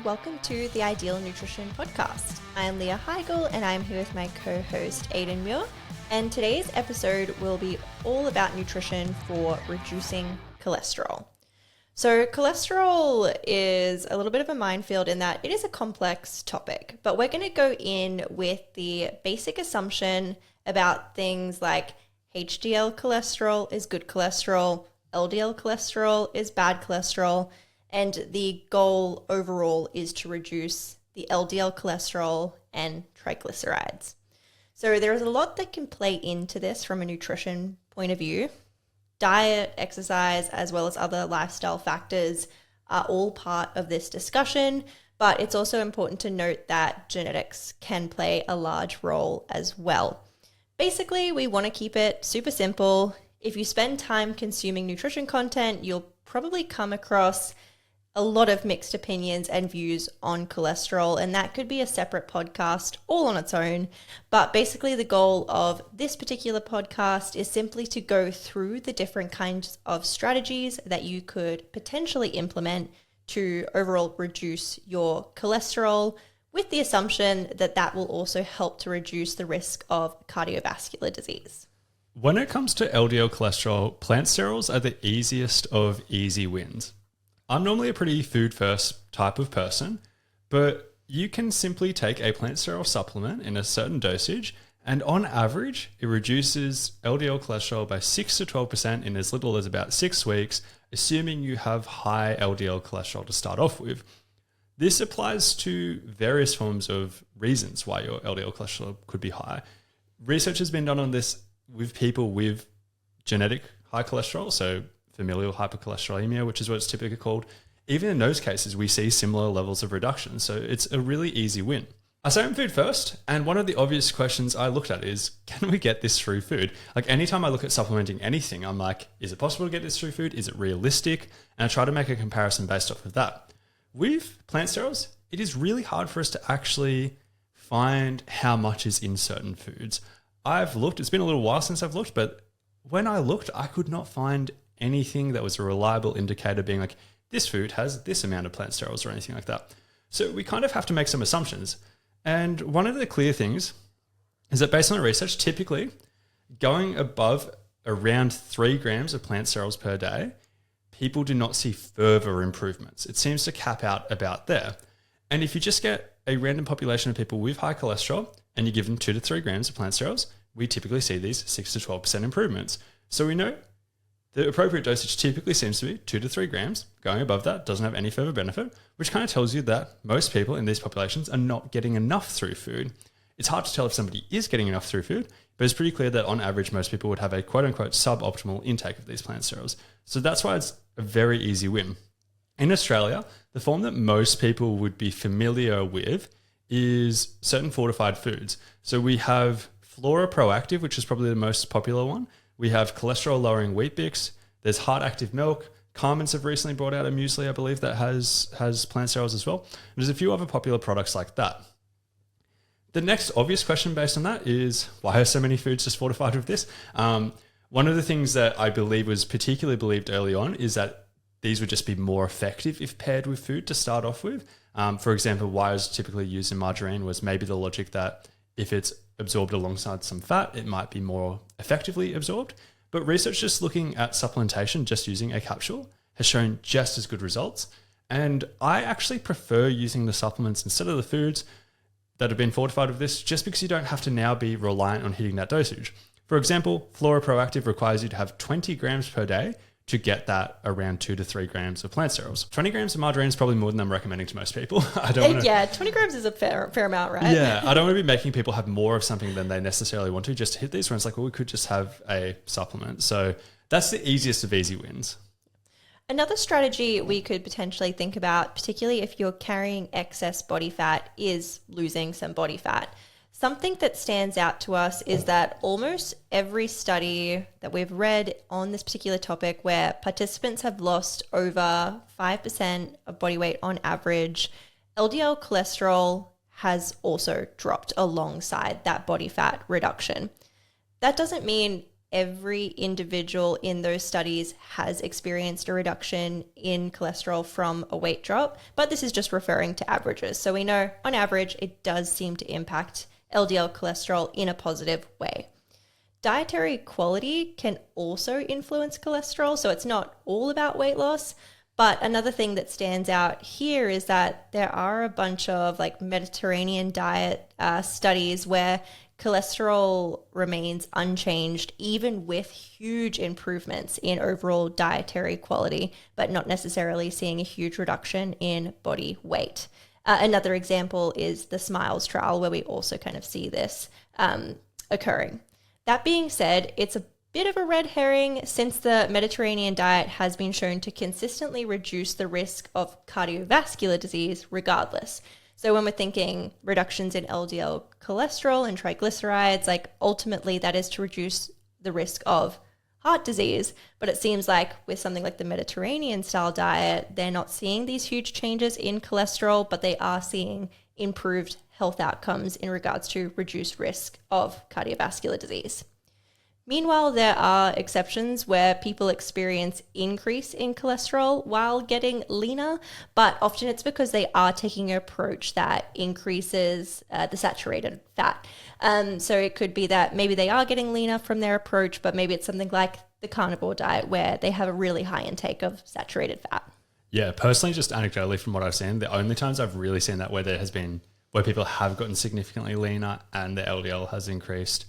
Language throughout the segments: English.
welcome to the Ideal Nutrition Podcast. I'm Leah Higl and I'm here with my co-host Aidan Muir, and today's episode will be all about nutrition for reducing cholesterol. So cholesterol is a little bit of a minefield in that it is a complex topic, but we're going to go in with the basic assumption about things like HDL cholesterol is good cholesterol, LDL cholesterol is bad cholesterol, and the goal overall is to reduce the LDL cholesterol and triglycerides. So there is a lot that can play into this from a nutrition point of view. Diet, exercise, as well as other lifestyle factors are all part of this discussion, but it's also important to note that genetics can play a large role as well. Basically, we want to keep it super simple. If you spend time consuming nutrition content, you'll probably come across a lot of mixed opinions and views on cholesterol, and that could be a separate podcast all on its own. But basically the goal of this particular podcast is simply to go through the different kinds of strategies that you could potentially implement to overall reduce your cholesterol, with the assumption that that will also help to reduce the risk of cardiovascular disease. When it comes to LDL cholesterol, plant cereals are the easiest of easy wins. I'm normally a pretty food first type of person, but you can simply take a plant cereal supplement in a certain dosage, and on average, it reduces LDL cholesterol by 6 to 12% in as little as about 6 weeks, assuming you have high LDL cholesterol to start off with. This applies to various forms of reasons why your LDL cholesterol could be high. Research has been done on this with people with genetic high cholesterol, so familial hypercholesterolemia, which is what it's typically called. Even in those cases, we see similar levels of reduction. So it's a really easy win. I say I'm food first, and one of the obvious questions I looked at is, can we get this through food? Like anytime I look at supplementing anything, I'm like, is it possible to get this through food? Is it realistic? And I try to make a comparison based off of that. With plant cereals, it is really hard for us to actually find how much is in certain foods. I've looked, it's been a little while since I've looked, but when I looked, I could not find anything that was a reliable indicator being like, this food has this amount of plant sterols or anything like that. So we kind of have to make some assumptions. And one of the clear things is that based on the research, typically going above around 3 grams of plant sterols per day, people do not see further improvements. It seems to cap out about there. And if you just get a random population of people with high cholesterol and you give them 2 to 3 grams of plant sterols, we typically see these 6 to 12% improvements. So we know the appropriate dosage typically seems to be 2 to 3 grams. Going above that doesn't have any further benefit, which kind of tells you that most people in these populations are not getting enough through food. It's hard to tell if somebody is getting enough through food, but it's pretty clear that on average, most people would have a quote unquote suboptimal intake of these plant sterols. So that's why it's a very easy win. In Australia, the form that most people would be familiar with is certain fortified foods. So we have Flora Proactive, which is probably the most popular one. We have cholesterol-lowering Wheat Bix. There's Heart Active Milk. Carmen's have recently brought out a muesli, I believe, that has plant sterols as well. There's a few other popular products like that. The next obvious question based on that is, why are so many foods just fortified with this? One of the things that I believe was particularly believed early on is that these would just be more effective if paired with food to start off with. For example, why it was typically used in margarine was maybe the logic that if it's absorbed alongside some fat, it might be more effectively absorbed. But research just looking at supplementation, just using a capsule, has shown just as good results. And I actually prefer using the supplements instead of the foods that have been fortified with this, just because you don't have to now be reliant on hitting that dosage. For example, Flora Proactive requires you to have 20 grams per day to get that around 2 to 3 grams of plant sterols. 20 grams of margarine is probably more than I'm recommending to most people. Yeah, 20 grams is a fair amount, right? Yeah, I don't want to be making people have more of something than they necessarily want to just to hit these, when it's like, well, we could just have a supplement. So that's the easiest of easy wins. Another strategy we could potentially think about, particularly if you're carrying excess body fat, is losing some body fat. Something that stands out to us is that almost every study that we've read on this particular topic where participants have lost over 5% of body weight on average, LDL cholesterol has also dropped alongside that body fat reduction. That doesn't mean every individual in those studies has experienced a reduction in cholesterol from a weight drop, but this is just referring to averages. So we know on average, it does seem to impact LDL cholesterol in a positive way. Dietary quality can also influence cholesterol, so it's not all about weight loss. But another thing that stands out here is that there are a bunch of like Mediterranean diet studies where cholesterol remains unchanged, even with huge improvements in overall dietary quality, but not necessarily seeing a huge reduction in body weight. Another example is the SMILES trial, where we also kind of see this occurring. That being said, it's a bit of a red herring since the Mediterranean diet has been shown to consistently reduce the risk of cardiovascular disease regardless. So when we're thinking reductions in LDL cholesterol and triglycerides, like ultimately that is to reduce the risk of heart disease. But it seems like with something like the Mediterranean style diet, they're not seeing these huge changes in cholesterol, but they are seeing improved health outcomes in regards to reduced risk of cardiovascular disease. Meanwhile, there are exceptions where people experience increase in cholesterol while getting leaner, but often it's because they are taking an approach that increases the saturated fat. So it could be that maybe they are getting leaner from their approach, but maybe it's something like the carnivore diet where they have a really high intake of saturated fat. Yeah, personally, just anecdotally from what I've seen, the only times I've really seen that where people have gotten significantly leaner and the LDL has increased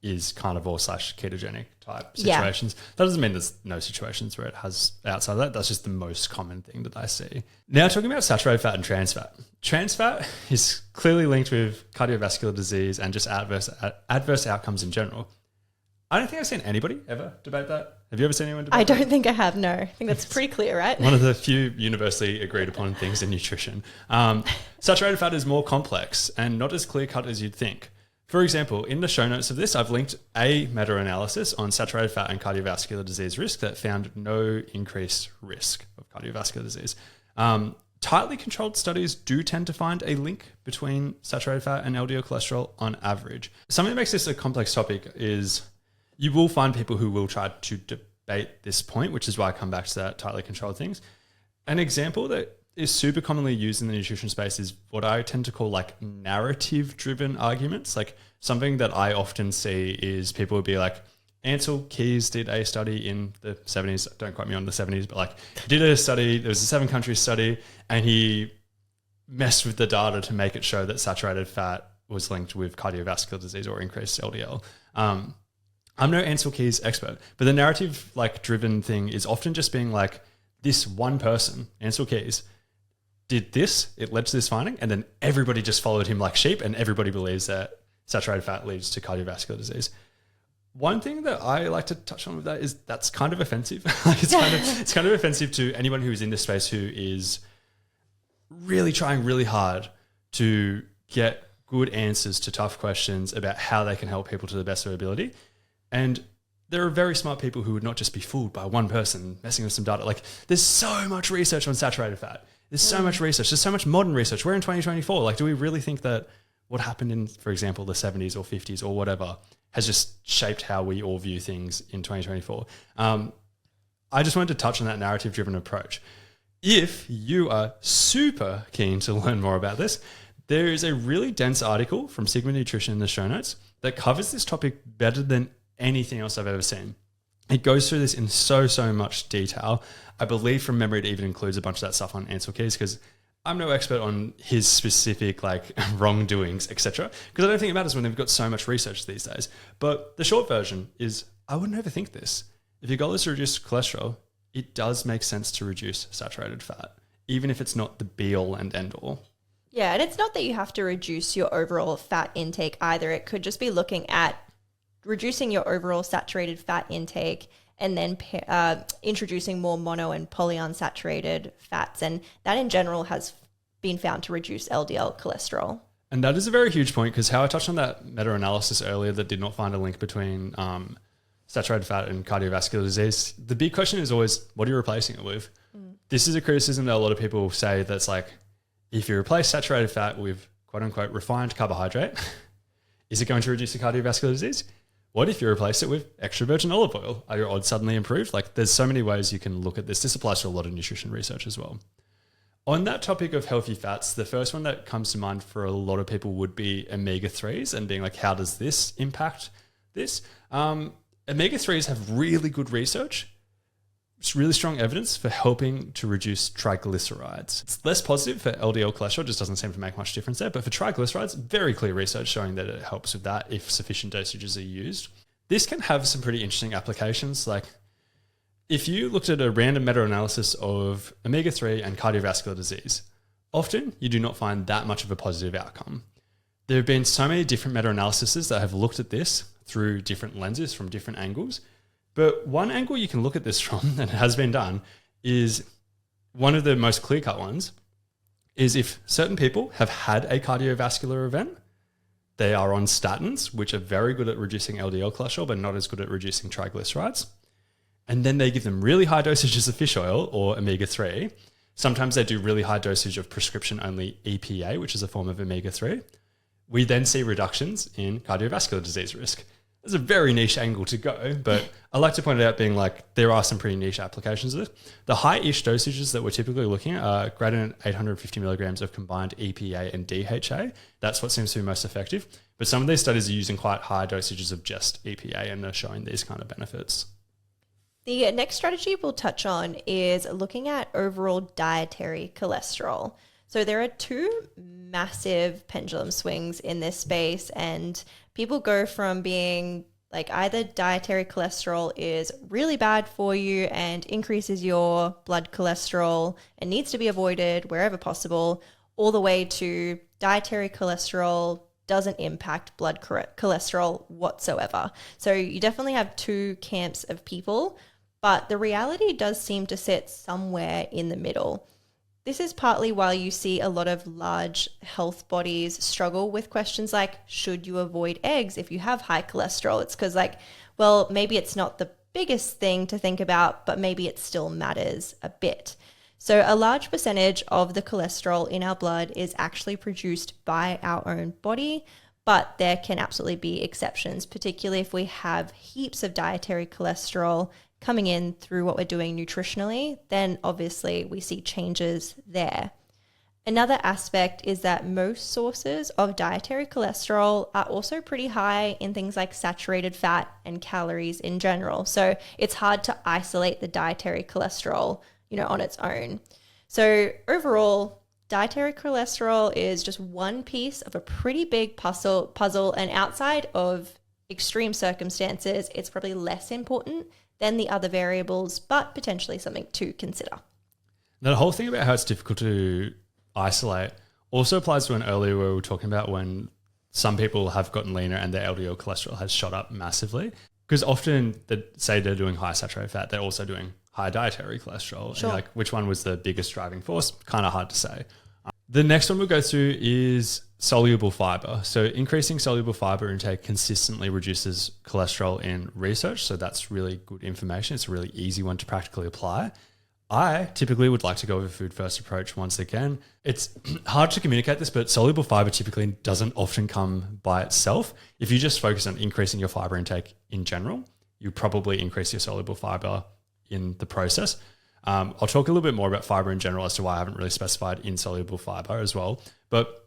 is carnivore / ketogenic type situations. That doesn't mean there's no situations where it has outside of that. That's just the most common thing that I see. Now talking about saturated fat and trans fat. Trans fat is clearly linked with cardiovascular disease and just adverse outcomes in general. I don't think I've seen anybody ever debate that. Have you ever seen anyone debate that? I don't think I have, no. I think that's pretty clear, right? One of the few universally agreed upon things in nutrition. Saturated fat is more complex and not as clear-cut as you'd think. For example, in the show notes of this, I've linked a meta-analysis on saturated fat and cardiovascular disease risk that found no increased risk of cardiovascular disease. Tightly controlled studies do tend to find a link between saturated fat and LDL cholesterol on average. Something that makes this a complex topic is you will find people who will try to debate this point, which is why I come back to that tightly controlled things. An example that is super commonly used in the nutrition space is what I tend to call like narrative-driven arguments. Like something that I often see is people would be like, Ansel Keys did a study in the 70s. Don't quote me on the 70s, but like he did a study. There was a 7-country study and he messed with the data to make it show that saturated fat was linked with cardiovascular disease or increased LDL. I'm no Ansel Keys expert, but the narrative like driven thing is often just being like this one person, Ansel Keys, did this, it led to this finding, and then everybody just followed him like sheep and everybody believes that saturated fat leads to cardiovascular disease. One thing that I like to touch on with that is that's kind of offensive. It's kind of offensive to anyone who is in this space who is really trying really hard to get good answers to tough questions about how they can help people to the best of their ability. And there are very smart people who would not just be fooled by one person messing with some data. Like there's so much research on saturated fat. There's so much research. There's so much modern research. We're in 2024. Like, do we really think that what happened in, for example, the 70s or 50s or whatever has just shaped how we all view things in 2024? I just wanted to touch on that narrative-driven approach. If you are super keen to learn more about this, there is a really dense article from Sigma Nutrition in the show notes that covers this topic better than anything else I've ever seen. It goes through this in so much detail. I believe from memory it even includes a bunch of that stuff on Ansel Keys because I'm no expert on his specific like wrongdoings, etc. Because I don't think it matters when they've got so much research these days. But the short version is I wouldn't overthink this. If your goal is to reduce cholesterol, it does make sense to reduce saturated fat, even if it's not the be-all and end-all. Yeah, and it's not that you have to reduce your overall fat intake either. It could just be looking at reducing your overall saturated fat intake and then introducing more mono and polyunsaturated fats. And that in general has been found to reduce LDL cholesterol. And that is a very huge point because how I touched on that meta-analysis earlier that did not find a link between saturated fat and cardiovascular disease, the big question is always, what are you replacing it with? This is a criticism that a lot of people say that's like, if you replace saturated fat with quote unquote refined carbohydrate, is it going to reduce the cardiovascular disease? What if you replace it with extra virgin olive oil? Are your odds suddenly improved? Like, there's so many ways you can look at this. This applies to a lot of nutrition research as well. On that topic of healthy fats, the first one that comes to mind for a lot of people would be omega-3s and being like, how does this impact this? Omega-3s have really good research. It's really strong evidence for helping to reduce triglycerides. It's less positive for LDL cholesterol, just doesn't seem to make much difference there. But for triglycerides, very clear research showing that it helps with that if sufficient dosages are used. This can have some pretty interesting applications. Like if you looked at a random meta-analysis of omega-3 and cardiovascular disease, often you do not find that much of a positive outcome. There have been so many different meta-analyses that have looked at this through different lenses from different angles. But one angle you can look at this from, and it has been done, is one of the most clear-cut ones, is if certain people have had a cardiovascular event, they are on statins, which are very good at reducing LDL cholesterol, but not as good at reducing triglycerides. And then they give them really high dosages of fish oil or omega-3. Sometimes they do really high dosage of prescription-only EPA, which is a form of omega-3. We then see reductions in cardiovascular disease risk. It's a very niche angle to go, but I like to point it out being like there are some pretty niche applications of this. The high-ish dosages that we're typically looking at are greater than 850 milligrams of combined EPA and DHA. That's what seems to be most effective. But some of these studies are using quite high dosages of just EPA and are showing these kind of benefits. The next strategy we'll touch on is looking at overall dietary cholesterol. So there are two massive pendulum swings in this space, and people go from being like either dietary cholesterol is really bad for you and increases your blood cholesterol and needs to be avoided wherever possible, all the way to dietary cholesterol doesn't impact blood cholesterol whatsoever. So you definitely have two camps of people, but the reality does seem to sit somewhere in the middle. This is partly why you see a lot of large health bodies struggle with questions like, should you avoid eggs if you have high cholesterol? It's because well, maybe it's not the biggest thing to think about, but maybe it still matters a bit. So a large percentage of the cholesterol in our blood is actually produced by our own body, but there can absolutely be exceptions, particularly if we have heaps of dietary cholesterol coming in through what we're doing nutritionally, then obviously we see changes there. Another aspect is that most sources of dietary cholesterol are also pretty high in things like saturated fat and calories in general. So it's hard to isolate the dietary cholesterol, on its own. So overall, dietary cholesterol is just one piece of a pretty big puzzle, and outside of extreme circumstances, it's probably less important than the other variables, but potentially something to consider. Now, the whole thing about how it's difficult to isolate also applies to an earlier where we were talking about when some people have gotten leaner and their LDL cholesterol has shot up massively. Because often, say they're doing high saturated fat, they're also doing high dietary cholesterol. Sure. And which one was the biggest driving force? Kind of hard to say. The next one we'll go through is soluble fiber. So increasing soluble fiber intake consistently reduces cholesterol in research. So that's really good information. It's a really easy one to practically apply. I typically would like to go with a food first approach once again. It's hard to communicate this, but soluble fiber typically doesn't often come by itself. If you just focus on increasing your fiber intake in general, you probably increase your soluble fiber in the process. I'll talk a little bit more about fiber in general as to why I haven't really specified insoluble fiber as well. But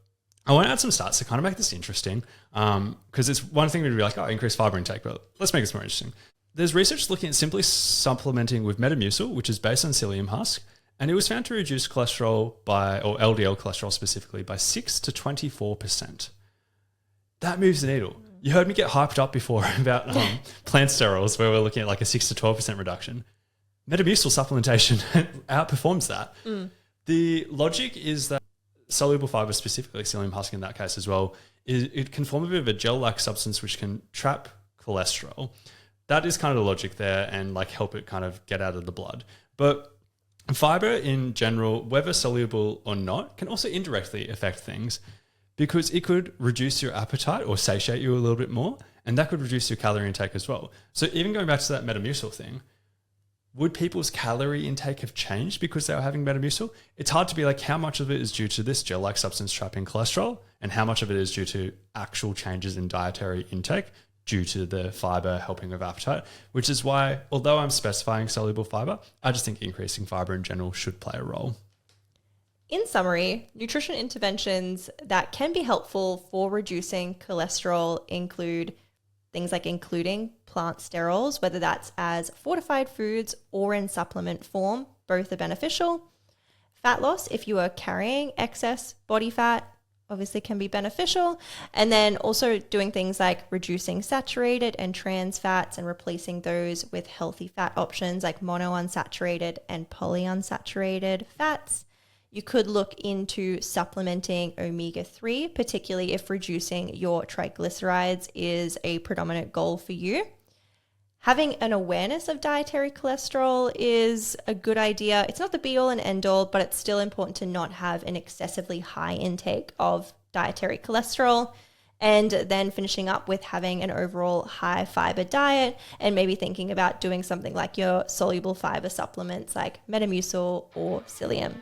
I want to add some stats to kind of make this interesting, because it's one thing to be like, increase fiber intake, but let's make this more interesting. There's research looking at simply supplementing with Metamucil, which is based on psyllium husk, and it was found to reduce cholesterol or LDL cholesterol specifically, by 6 to 24%. That moves the needle. You heard me get hyped up before about plant sterols, where we're looking at like a 6 to 12% reduction. Metamucil supplementation outperforms that. The logic is that soluble fiber, specifically psyllium husk in that case as well, it can form a bit of a gel-like substance which can trap cholesterol. That is kind of the logic there, and help it kind of get out of the blood. But fiber in general, whether soluble or not, can also indirectly affect things, because it could reduce your appetite or satiate you a little bit more, and that could reduce your calorie intake as well. So even going back to that Metamucil thing, would people's calorie intake have changed because they were having Metamucil? It's hard to be like how much of it is due to this gel-like substance trapping cholesterol and how much of it is due to actual changes in dietary intake. due to the fiber helping with appetite, which is why, although I'm specifying soluble fiber, I just think increasing fiber in general should play a role. In summary, nutrition interventions that can be helpful for reducing cholesterol include things like including plant sterols, whether that's as fortified foods or in supplement form, both are beneficial. Fat loss, if you are carrying excess body fat, obviously can be beneficial. And then also doing things like reducing saturated and trans fats and replacing those with healthy fat options like monounsaturated and polyunsaturated fats. You could look into supplementing omega-3, particularly if reducing your triglycerides is a predominant goal for you. Having an awareness of dietary cholesterol is a good idea. It's not the be-all and end-all, but it's still important to not have an excessively high intake of dietary cholesterol. And then finishing up with having an overall high fiber diet and maybe thinking about doing something like your soluble fiber supplements like Metamucil or Psyllium.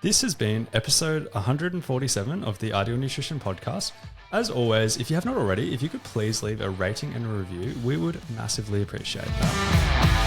This has been episode 147 of the Ideal Nutrition Podcast. As always, if you have not already, if you could please leave a rating and a review, we would massively appreciate that.